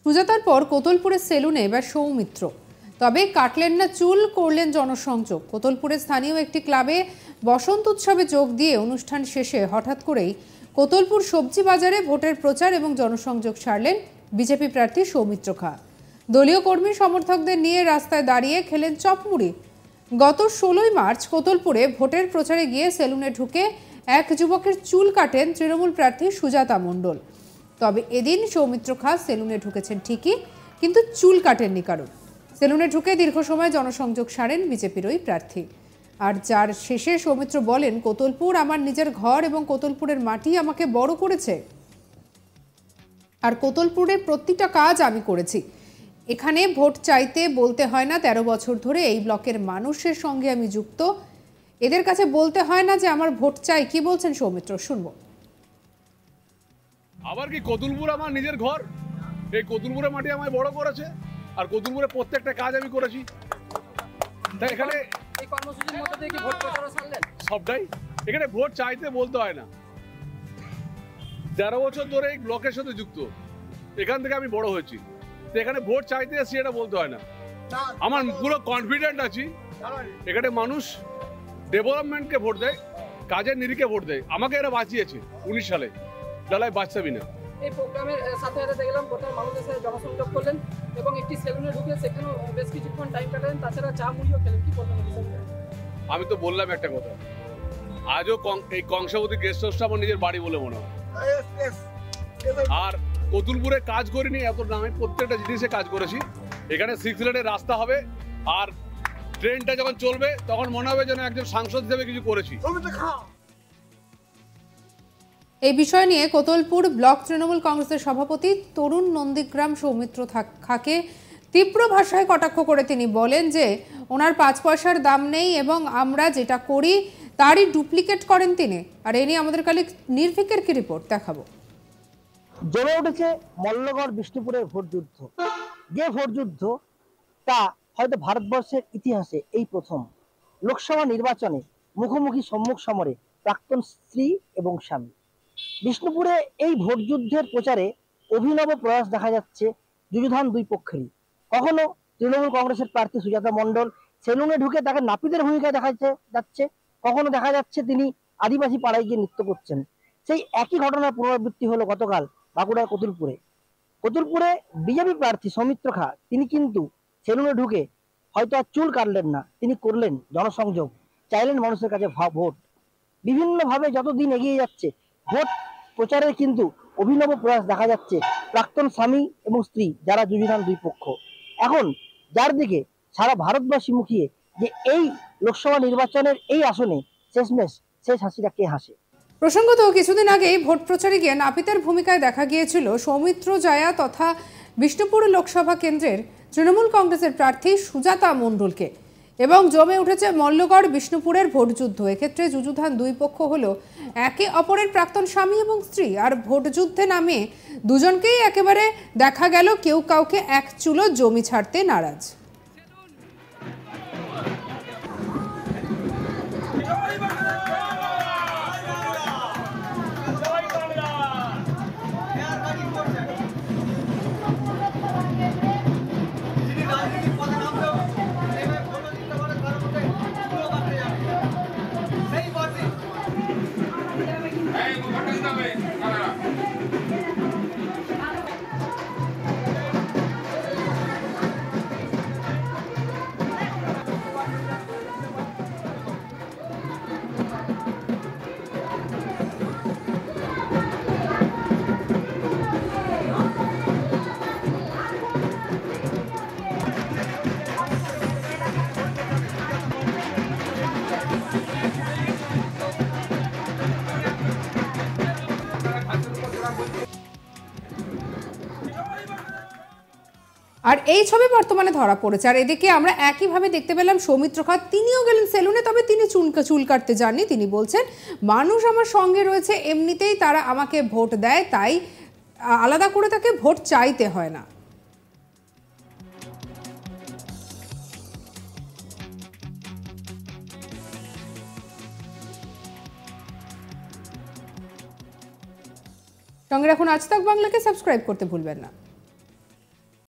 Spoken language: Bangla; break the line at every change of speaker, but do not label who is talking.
সুজাতার পর কোতলপুরের সেলুনে এবার সৌমিত্র। তবে কাটলেন না চুল, করলেন জনসংযোগ। কোতলপুরের স্থানীয় একটি ক্লাবে বসন্ত উৎসবে যোগ দিয়ে অনুষ্ঠান শেষে হঠাৎ করেই কোতলপুর সবজি বাজারে ভোটের প্রচার এবং জনসংযোগ সারলেন বিজেপি প্রার্থী সৌমিত্র খাঁ। দলীয় কর্মী সমর্থকদের নিয়ে রাস্তায় দাঁড়িয়ে খেলেন চপমুড়ি। গত 16ই মার্চ কোতলপুরে ভোটের প্রচারে গিয়ে সেলুনে ঢুকে এক যুবকের চুল কাটেন তৃণমূল প্রার্থী সুজাতা মণ্ডল। তবে এদিন সৌমিত্র খাঁ সেলুনে ঢুকেছেন ঠিকই, কিন্তু চুল কাটেননি কারণ। সেলুনে ঢুকে দীর্ঘ সময় জনসংযোগ সারেন বিজেপির ওই প্রার্থী। আর যার শেষে সৌমিত্র বলেন, কোতলপুর আমার নিজের ঘর এবং কোতলপুরের মাটি আমাকে বড় করেছে। আর কোতলপুরের প্রতিটা কাজ আমি করেছি। এখানে ভোট চাইতে বলতে হয় না, 13 বছর ধরে এই ব্লকের মানুষের সঙ্গে আমি যুক্ত। এদের কাছে বলতে হয় না যে আমার ভোট চাই। কি বলছেন সৌমিত্র, শুনবো।
আবার কি কোতলপুর আমার নিজের ঘর, এই কোতলপুরের মাটি আমায় বড় করেছে, আর কোতলপুরের প্রত্যেকটা কাজ আমি করেছি। তাই এখানে
এই কর্মসূচির মধ্যে দিয়ে কি ভোট প্রচার সারলেন?
সবটাই এখানে ভোট চাইতে বলতে হয় না। 13 বছর ধরে এই ব্লকের সাথে যুক্ত, এখান থেকে আমি বড় হয়েছি। তো এখানে ভোট চাইতে এসে এটা বলতে হয় না। আমার পুরো কনফিডেন্ট আছি এখানে মানুষ ডেভেলপমেন্টকে ভোট দেয়, কাজের নিরিখে ভোট দেয়। আমাকে এরা বাঁচিয়েছে 19 সালে, লালাই বাঁচাবি না।
এই প্রোগ্রামের সাথে সাথে দেখলাম গোটা মানুষের সাথে জনসংযোগ করলেন এবং একটি সেলুনে ঢুকে সেখানেও বেশ কিছুক্ষণ টাইম কাটালেন, তাছাড়া চা মুড়িও খেলেন। কি বলবেন?
আমি তো বললাম একটা কথা, আজও এই কংসাবতী গেস্ট হাউসটা আমার নিজের বাড়ি বলে মনে হয়। আর কোতুলপুরে কাজ করিনি এত না, আমি প্রত্যেকটা জিনিসে কাজ করেছি। এখানে 6 লেনের রাস্তা হবে, আর ট্রেনটা যখন চলবে তখন মনে হবে যেন একজন সাংসদ হিসেবে কিছু করেছি।
এই বিষয় নিয়ে কোতলপুর ব্লক তৃণমূল কংগ্রেসের সভাপতি তরুণ নন্দীগ্রাম সৌমিত্র খাঁকে তীব্র ভাষায় কটাক্ষ করে তিনি বলেন যে ওনার 5 পয়সার দাম নেই এবং আমরা যেটা করি তারই ডুপ্লিকেট করেন তিনি। আর এ নিয়ে আমাদের কাছে নির্ভীকের কি রিপোর্ট দেখাবো।
জমে উঠেছে মল্লগড় বিষ্ণুপুরের ভোট যুদ্ধ। যে ভোট যুদ্ধ তা হয়তো ভারতবর্ষের ইতিহাসে এই প্রথম। লোকসভা নির্বাচনে মুখোমুখি সম্মুখ সমরে প্রাক্তন স্ত্রী এবং স্বামী। বিষ্ণুপুরে এই ভোট যুদ্ধের প্রচারে অভিনব প্রয়াস দেখা যাচ্ছে যুযুধান দুই পক্ষেরই। কখনো তৃণমূল কংগ্রেসের প্রার্থী সুজাতা মণ্ডল সেলুনে ঢুকে তাকে নাপিতের ভূমিকায় দেখা যাচ্ছে, কখনো দেখা যাচ্ছে তিনি আদিবাসী পাড়ায় গিয়ে নৃত্য করছেন। সেই একই ঘটনার পুনরাবৃত্তি হলো গতকাল বাঁকুড়ার কোতুলপুরে বিজেপি প্রার্থী সৌমিত্র খাঁ তিনি কিন্তু সেলুনে ঢুকে হয়তো আর চুল কাটলেন না, তিনি করলেন জনসংযোগ, চাইলেন মানুষের কাছে ভোট। বিভিন্নভাবে যতদিন এগিয়ে যাচ্ছে ভোট প্রচারের কিন্তু অভিনব প্রয়াস দেখা যাচ্ছে প্রাক্তন স্বামী এবং স্ত্রী যারা যুযুধান দুই পক্ষ। এখন যার দিকে সারা ভারতবাসী মুখিয়ে যে এই লোকসভা নির্বাচনের এই আসনে শেষমেশ শেষ হাসিটা কে হাসে।
প্রসঙ্গত কিছুদিন আগেই ভোট প্রচারে গিয়ে নাপিতের ভূমিকায় দেখা গিয়েছিল সৌমিত্র জায়া তথা বিষ্ণুপুর লোকসভা কেন্দ্রের তৃণমূল কংগ্রেসের প্রার্থী সুজাতা মণ্ডলকে। এবং জমে উঠেছে মল্লগড় বিষ্ণুপুরের ভোট যুদ্ধ। এক্ষেত্রে যুযুধান দুই পক্ষ হলো একে অপরের প্রাক্তন স্বামী এবং স্ত্রী। আর ভোট যুদ্ধে নামে দুজনকেই একেবারে দেখা গেল কেউ কাউকে এক চুলো জমি ছাড়তে নারাজ। আর এই ছবি বর্তমানে ধরা পড়েছে। আর এদিকে আমরা একইভাবে দেখতে পেলাম সৌমিত্র খাঁ, তিনিও গেলেন সেলুনে। তবে তিনি চুল কাটতে যাননি। তিনি বলছেন মানুষ আমার সঙ্গে রয়েছে, এমনিতেই তারা আমাকে ভোট দেয়, তাই আলাদা করে তাকে ভোট চাইতে হয় না। সঙ্গে রাখুন আজ তাক বাংলাকে, সাবস্ক্রাইব করতে ভুলবেন না।